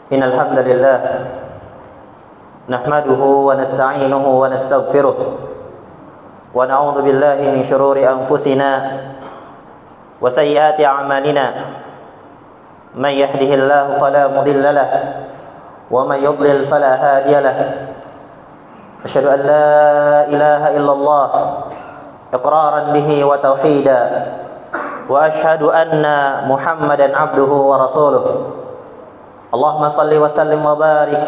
Innal hamdalillah nahmaduhu wa nasta'inuhu wa nastaghfiruh wa na'udzu billahi min shururi anfusina wa sayyiati a'malina. Man yahdihillahu fala mudilla lahu wa man yudlil fala hadiya lahu. Asyhadu an la ilaha illallah iqraran bihi wa tauhida wa asyhadu anna Muhammadan abduhu wa rasuluh. Allahumma salli wa sallim wa barik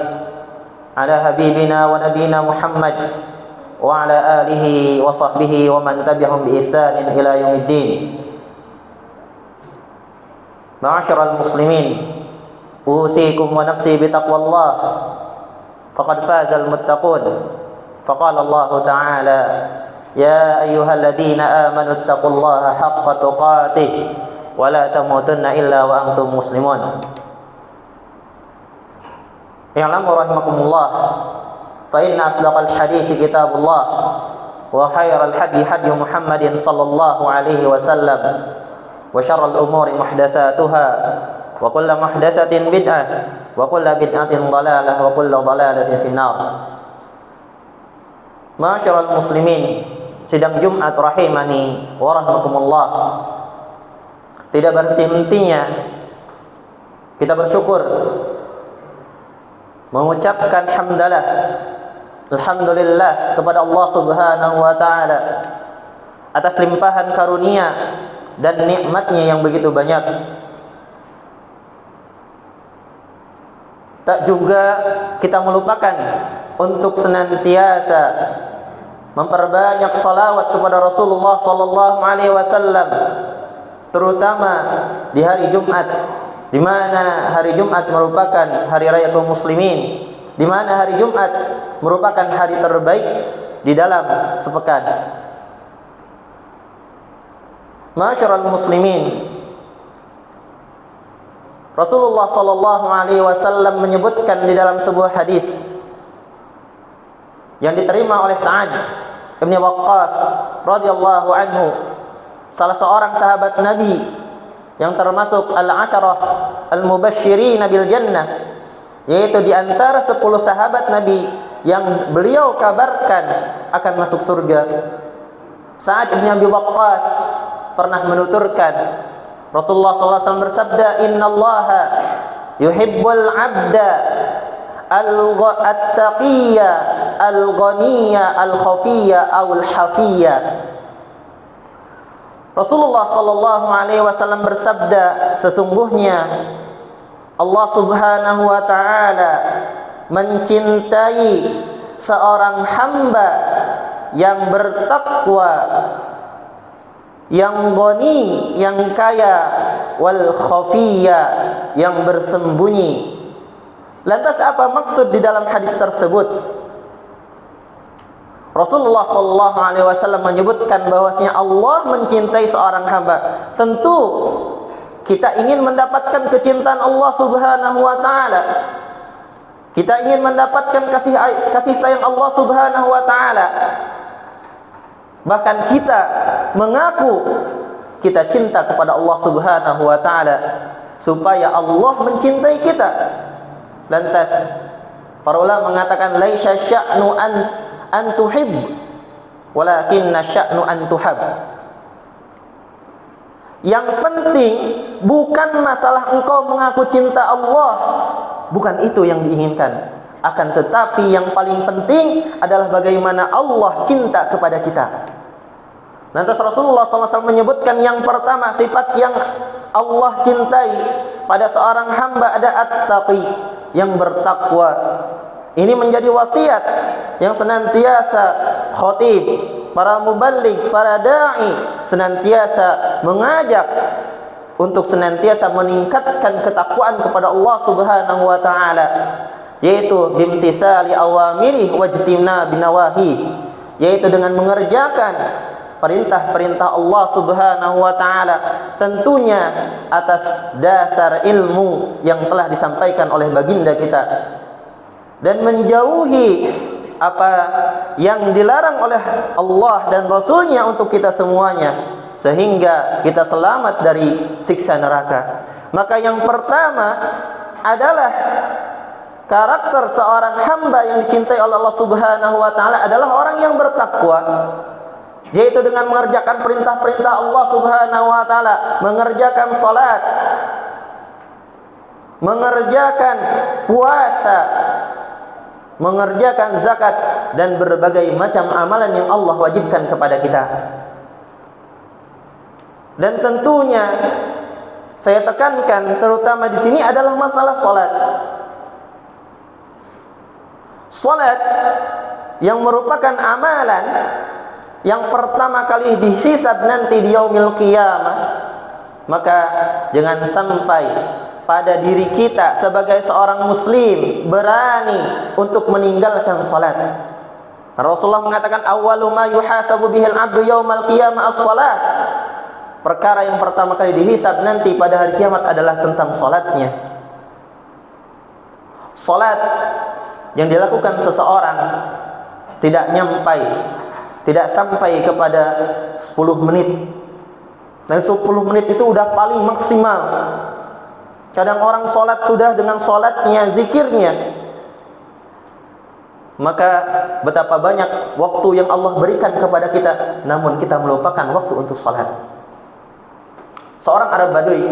ala habibina wa nabiyina Muhammad wa ala alihi wa sahbihi wa man tabi'ahum bi ihsanin ila yaumiddin. Ma'asyiral muslimin, usikum wa nafsi bi taqwallah faqad fazal muttaqun. Faqala Allah ta'ala ya ayyuhalladzina amanu taqullaha haqqa tuqatih wa la tamutunna illa wa antum muslimun. Ya'lamu rahimakumullah fa inna asdaqal hadits kitabullah wa khairal hadi hadi Muhammadin sallallahu alaihi wasallam wa syarrul umuri muhdatsatuha wa kullu muhdatsatin bid'ah wa kullu bid'atin dhalalah wa kullu dhalalatin finnar. Ma'asyiral muslimin, sidang Jumat rahimani wa rahmakumullah. Tidak berhenti-hentinya kita bersyukur, mengucapkan hamdalah, alhamdulillah kepada Allah Subhanahu wa taala atas limpahan karunia dan nikmatnya yang begitu banyak. Tak juga kita melupakan untuk senantiasa memperbanyak salawat kepada Rasulullah sallallahu alaihi wasallam, terutama di hari Jumat, di mana hari Jumat merupakan hari raya kaum muslimin, di mana hari Jumat merupakan hari terbaik di dalam sepekan. Ma'asyiral muslimin, Rasulullah sallallahu alaihi wasallam menyebutkan di dalam sebuah hadis yang diterima oleh Sa'ad bin Waqqas radhiyallahu anhu, salah seorang sahabat Nabi yang termasuk al-'asharah al-mubasysyirin bil jannah, yaitu di antara 10 sahabat Nabi yang beliau kabarkan akan masuk surga. Sa'ad bin Abi Waqqas pernah menuturkan, Rasulullah SAW bersabda, innallaha yuhibbul 'abda al-taqiyya al-ghaniyya al-khafiyya al-hafiyya. Rasulullah sallallahu alaihi wasallam bersabda, sesungguhnya Allah Subhanahu wa taala mencintai seorang hamba yang bertakwa, yang ghani, yang kaya, wal khafiyya, yang bersembunyi. Lantas apa maksud di dalam hadis tersebut? Rasulullah sallallahu alaihi wasallam menyebutkan bahwasanya Allah mencintai seorang hamba. Tentu kita ingin mendapatkan kecintaan Allah Subhanahu wa taala. Kita ingin mendapatkan kasih sayang Allah Subhanahu wa taala. Bahkan kita mengaku kita cinta kepada Allah Subhanahu wa taala supaya Allah mencintai kita. Lantas para ulama mengatakan laisa sya'nu an tuhib walakinna sya'nu an tuhab. Yang penting bukan masalah engkau mengaku cinta Allah, bukan itu yang diinginkan. Akan tetapi yang paling penting adalah bagaimana Allah cinta kepada kita. Lantas Rasulullah SAW menyebutkan yang pertama, sifat yang Allah cintai pada seorang hamba ada at-taqi, yang bertakwa. Ini menjadi wasiat yang senantiasa khatib, para muballigh, para da'i senantiasa mengajak untuk senantiasa meningkatkan ketakwaan kepada Allah Subhanahu wa taala, yaitu bimtisali awamiri wajtimna binawahi, yaitu dengan mengerjakan perintah-perintah Allah Subhanahu wa taala, tentunya atas dasar ilmu yang telah disampaikan oleh baginda kita, dan menjauhi apa yang dilarang oleh Allah dan Rasulnya untuk kita semuanya, sehingga kita selamat dari siksa neraka. Maka yang pertama adalah karakter seorang hamba yang dicintai oleh Allah Subhanahu wa taala adalah orang yang bertakwa, yaitu dengan mengerjakan perintah-perintah Allah Subhanahu wa taala, mengerjakan salat, mengerjakan puasa, mengerjakan zakat, dan berbagai macam amalan yang Allah wajibkan kepada kita. Dan tentunya saya tekankan terutama di sini adalah masalah salat. Salat yang merupakan amalan yang pertama kali dihisab nanti di yaumil qiyamah, maka jangan sampai pada diri kita sebagai seorang muslim berani untuk meninggalkan salat. Rasulullah mengatakan awwalu ma yuhasabu bihil abdu yaumal qiyamah as-salat. Perkara yang pertama kali dihisab nanti pada hari kiamat adalah tentang salatnya. Salat yang dilakukan seseorang tidak sampai kepada 10 menit. Dan 10 menit itu udah paling maksimal. Kadang orang sholat sudah dengan sholatnya, zikirnya. Maka betapa banyak waktu yang Allah berikan kepada kita, namun kita melupakan waktu untuk sholat. Seorang Arab Badui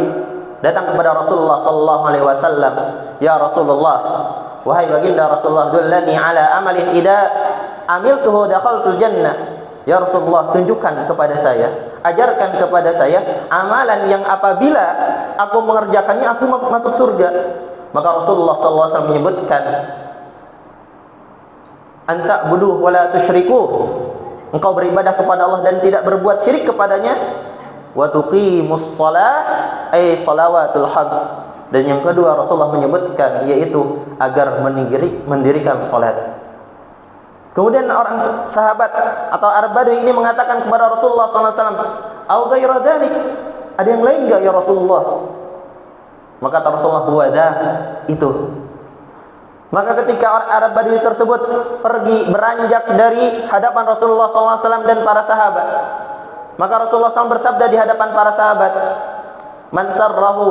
datang kepada Rasulullah sallallahu alaihi wasallam, "Ya Rasulullah, wahai baginda Rasulullah, dullani ala amalin idza amiltuhu dakhaltul jannah." Ya Rasulullah, tunjukkan kepada saya, ajarkan kepada saya amalan yang apabila aku mengerjakannya aku masuk surga. Maka Rasulullah sallallahu alaihi wasallam menyebutkan, "Anta buduh wala tusyriku." Engkau beribadah kepada Allah dan tidak berbuat syirik kepadanya. Wa tuqimus shalah ay salawatul khams. Dan yang kedua Rasulullah menyebutkan yaitu agar mendirikan salat. Kemudian orang sahabat atau Arab Badui ini mengatakan kepada Rasulullah SAW, "Au ghaira dzalik?" Ada yang lain enggak ya Rasulullah? Maka kata Rasulullah, "Huwa itu." Maka ketika orang Arab Badui tersebut pergi beranjak dari hadapan Rasulullah SAW dan para sahabat, maka Rasulullah SAW bersabda di hadapan para sahabat, "Man sarrahu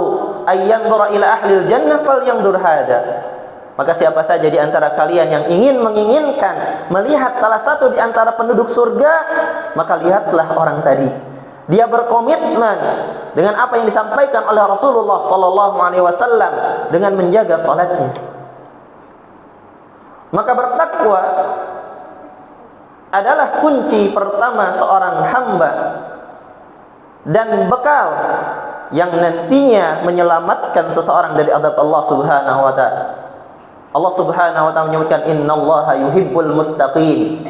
ay yanzura ila ahlil jannah falyanzur hada." Maka siapa saja di antara kalian yang menginginkan melihat salah satu di antara penduduk surga, maka lihatlah orang tadi. Dia berkomitmen dengan apa yang disampaikan oleh Rasulullah sallallahu alaihi wasallam dengan menjaga salatnya. Maka bertakwa adalah kunci pertama seorang hamba dan bekal yang nantinya menyelamatkan seseorang dari azab Allah Subhanahu wa taala. Allah Subhanahu wa taala menyebutkan innallaha yuhibbul muttaqin.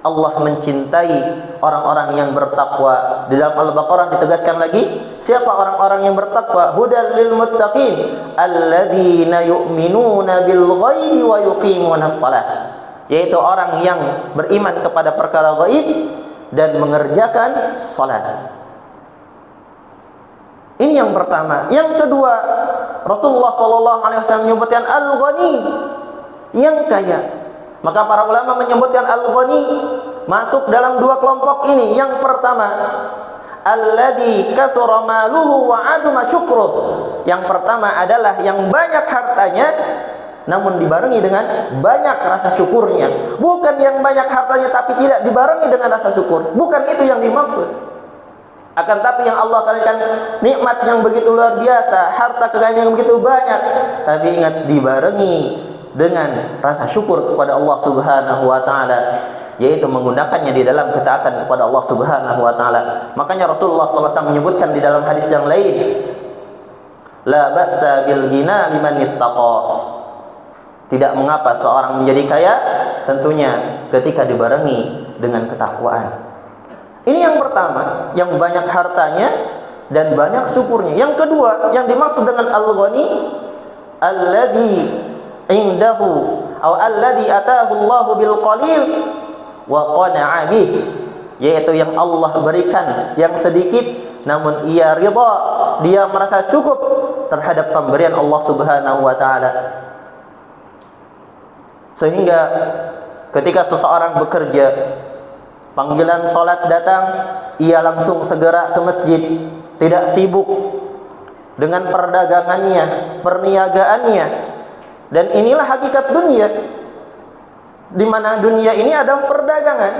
Allah mencintai orang-orang yang bertakwa. Di dalam Al-Baqarah ditegaskan lagi, siapa orang-orang yang bertakwa? Hudal lil muttaqin alladzina yu'minuna bil ghaibi wa yuqimunas shalah. Yaitu orang yang beriman kepada perkara gaib dan mengerjakan salat. Ini yang pertama. Yang kedua, Rasulullah sallallahu alaihi wasallam menyebutkan al-ghani, yang kaya. Maka para ulama menyebutkan al-ghani masuk dalam dua kelompok ini. Yang pertama, alladzi katsura maluhu wa aduma syukruh. Yang pertama adalah yang banyak hartanya namun dibarengi dengan banyak rasa syukurnya. Bukan yang banyak hartanya tapi tidak dibarengi dengan rasa syukur. Bukan itu yang dimaksud. Akan tapi yang Allah berikan nikmat yang begitu luar biasa, harta kekayaan yang begitu banyak, tapi ingat dibarengi dengan rasa syukur kepada Allah Subhanahu wa taala, yaitu menggunakannya di dalam ketaatan kepada Allah Subhanahu wa taala. Makanya Rasulullah SAW menyebutkan di dalam hadis yang lain, la ba'sa bil ghina liman ittaqa. Tidak mengapa seorang menjadi kaya, tentunya ketika dibarengi dengan ketakwaan. Ini yang pertama, yang banyak hartanya dan banyak syukurnya. Yang kedua, yang dimaksud dengan al-ghani, alladzi indahu atau alladzi ataahu Allah bil qalil wa qana'a bih, yaitu yang Allah berikan yang sedikit namun ia ridha, dia merasa cukup terhadap pemberian Allah Subhanahu wa taala. Sehingga ketika seseorang bekerja, panggilan salat datang, ia langsung segera ke masjid, tidak sibuk dengan perdagangannya, perniagaannya. Dan inilah hakikat dunia, di mana dunia ini adalah perdagangan.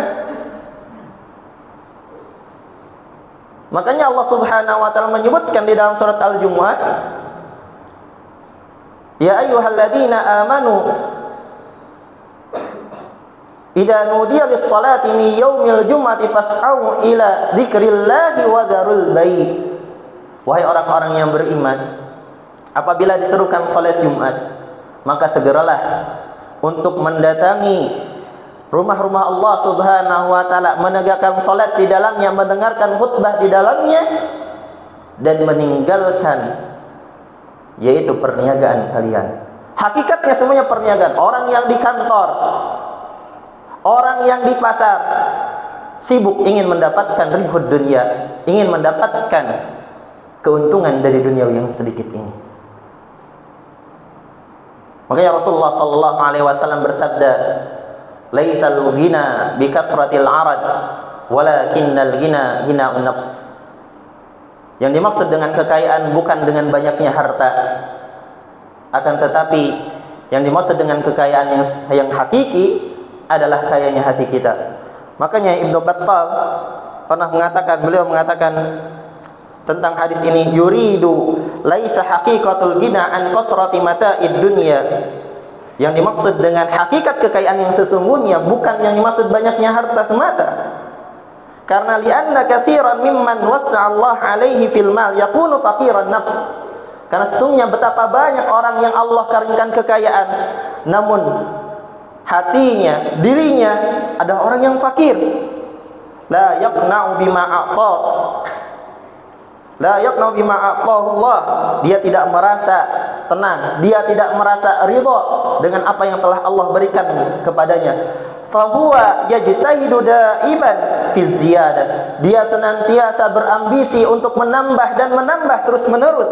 Makanya Allah Subhanahu wa taala menyebutkan di dalam surat Al-Jumu'ah, ya ayyuhalladzina amanu idza nudiya lis-salati min yaumil jum'ati fas'au ila dzikrillahi wa dzarul bai'. Wahai orang-orang yang beriman, apabila diserukan salat Jumat, maka segeralah untuk mendatangi rumah-rumah Allah Subhanahu wa taala, menegakkan salat di dalamnya, mendengarkan khutbah di dalamnya, dan meninggalkan yaitu perniagaan kalian. Hakikatnya semuanya perniagaan. Orang yang di kantor, orang yang di pasar sibuk ingin mendapatkan ribhud dunia, ingin mendapatkan keuntungan dari dunia yang sedikit ini. Makanya Rasulullah sallallahu alaihi wasallam bersabda, "Laisal ghina bi kasratil 'arad, walakinnal ghina ghina'un nafs." Yang dimaksud dengan kekayaan bukan dengan banyaknya harta, akan tetapi yang dimaksud dengan kekayaan yang hakiki adalah kayanya hati kita. Makanya Ibnu Battal pernah mengatakan, beliau mengatakan tentang hadis ini, yuridu laisa haqiqatul ghina an kasrati mata'id dunya. Yang dimaksud dengan hakikat kekayaan yang sesungguhnya bukan yang dimaksud banyaknya harta semata. Karena li'anna katsiran mimman wasa'a Allah alaihi fil mal yakunu faqiran nafs. Karena sesungguhnya betapa banyak orang yang Allah karuniakan kekayaan, namun hatinya, dirinya adalah orang yang fakir. La yaqna'u bima a'ta. La yaqna'u bima a'tahullah. Dia tidak merasa tenang, dia tidak merasa ridha dengan apa yang telah Allah berikan kepadanya. Fahuwa yajtahidu da'iban fi ziyadah. Dia senantiasa berambisi untuk menambah dan menambah terus-menerus.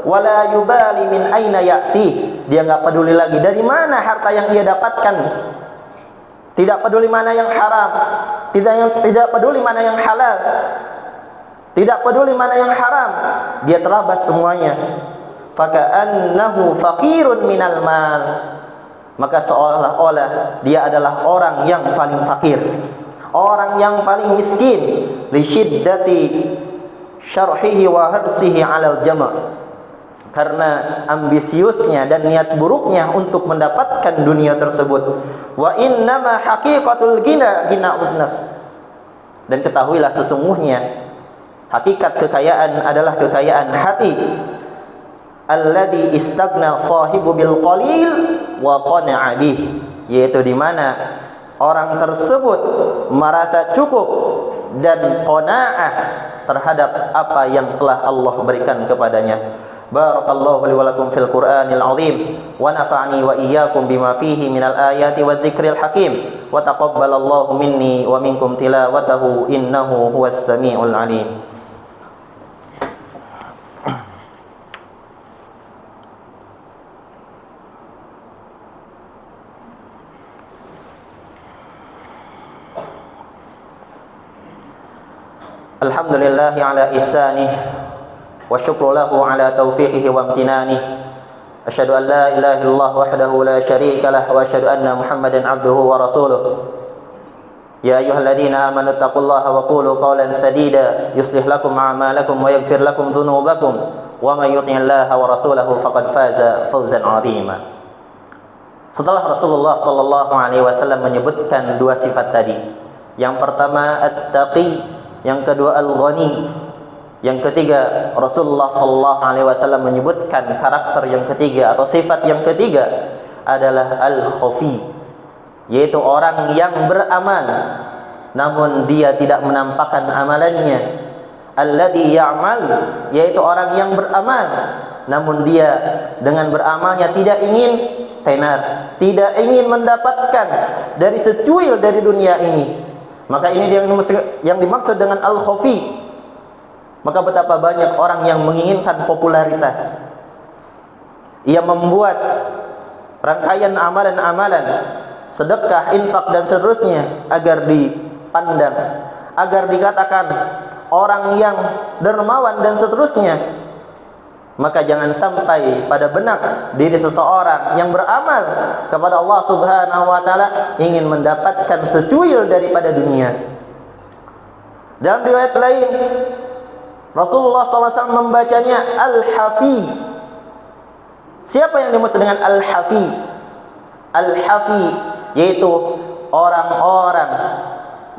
Wala yubali min aina ya'ti. Dia enggak peduli lagi dari mana harta yang ia dapatkan. Tidak peduli mana yang haram, tidak peduli mana yang halal. Tidak peduli mana yang haram, dia terabas semuanya. Faka'annahu faqirun minal mal. Maka seolah-olah dia adalah orang yang paling fakir, orang yang paling miskin. Li syiddati syarhihi wa hirsihi 'alal jama'. Karena ambisiusnya dan niat buruknya untuk mendapatkan dunia tersebut. Wa innama haqiqatul ghina ghina'un nafs. Dan ketahuilah sesungguhnya hakikat kekayaan adalah kekayaan hati. Alladhi istagna sahibu bil qalil wa qana'a bih. Yaitu di mana orang tersebut merasa cukup dan qanaah terhadap apa yang telah Allah berikan kepadanya. Barakallahu li wa lakum fil Qur'anil 'azim wa nafa'ani wa iyyakum bima fihi minal ayati wadh-dhikril hakim wa taqabbalallahu minni wa minkum tilawatahu innahu huwas samiul 'alim. Alhamdulillahi ala ihsanih wa syukru lahu ala taufiqihi wa amtinanih. Asyhadu an la ilaha illallah wahdahu la syarika lah wa asyhadu anna Muhammadan abduhu wa rasuluh. Ya ayyuhalladzina amanu taqullaha wa qulu qawlan sadida yuslih lakum a'malakum wa yaghfir lakum dhunubakum wa may yuti'illaha wa rasulahu faqad faza fawzan 'azima. Setelah Rasulullah sallallahu alaihi wasallam menyebutkan dua sifat tadi, yang pertama at-taqi, yang kedua al-ghani, yang ketiga Rasulullah sallallahu alaihi wasallam menyebutkan karakter yang ketiga atau sifat yang ketiga adalah al-khafi, yaitu orang yang beramal namun dia tidak menampakkan amalannya. Alladhi ya'mal, yaitu orang yang beramal namun dia dengan beramalnya tidak ingin tenar, tidak ingin mendapatkan dari secuil dari dunia ini. Maka ini yang dimaksud dengan al-khafi. Maka betapa banyak orang yang menginginkan popularitas. Ia membuat rangkaian amalan-amalan, sedekah, infak dan seterusnya agar dipandang, agar dikatakan orang yang dermawan dan seterusnya. Maka jangan sampai pada benak diri seseorang yang beramal kepada Allah Subhanahu wa taala ingin mendapatkan secuil daripada dunia. Dalam riwayat lain Rasulullah SAW membacanya Al-Hafi. Siapa yang dimaksud dengan Al-Hafi? Al-Hafi yaitu orang-orang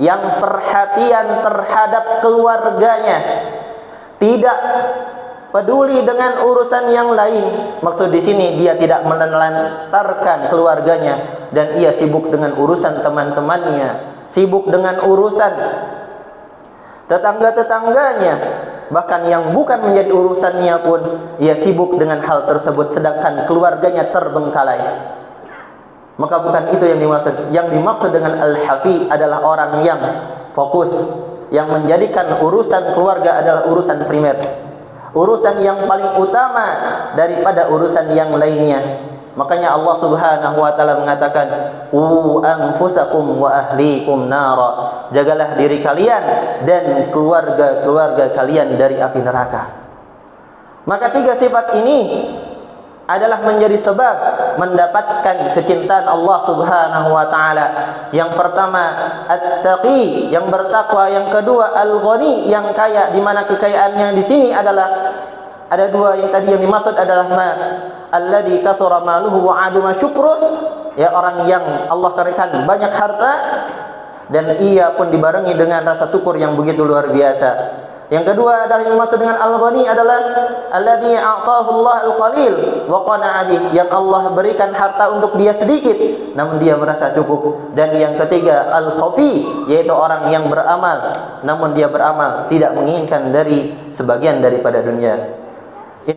yang perhatian terhadap keluarganya, tidak peduli dengan urusan yang lain. Maksud di sini dia tidak menelantarkan keluarganya dan ia sibuk dengan urusan teman-temannya, sibuk dengan urusan tetangga-tetangganya, bahkan yang bukan menjadi urusannya pun ia sibuk dengan hal tersebut sedangkan keluarganya terbengkalai. Maka bukan itu yang dimaksud. Yang dimaksud dengan al-hafi adalah orang yang fokus, yang menjadikan urusan keluarga adalah urusan primer, urusan yang paling utama daripada urusan yang lainnya. Makanya Allah Subhanahu wa taala mengatakan, "Qu anfusakum wa ahlikum nara." Jagalah diri kalian dan keluarga-keluarga kalian dari api neraka. Maka tiga sifat ini adalah menjadi sebab mendapatkan kecintaan Allah Subhanahu wa taala. Yang pertama at-taqi, yang bertakwa. Yang kedua al-ghani, yang kaya, di mana kekayaannya di sini adalah ada dua. Yang tadi yang dimaksud adalah alladzi kasura maluhu wa aduma syukruh, ya orang yang Allah berikan banyak harta dan ia pun dibarengi dengan rasa syukur yang begitu luar biasa. Yang kedua adalah yang dimaksud dengan al-ghani adalah alladzi a'tahu Allah al-qalil wa qana'a bih, yang Allah berikan harta untuk dia sedikit namun dia merasa cukup. Dan yang ketiga al-khafi, yaitu orang yang beramal namun dia beramal tidak menginginkan dari sebagian daripada dunia.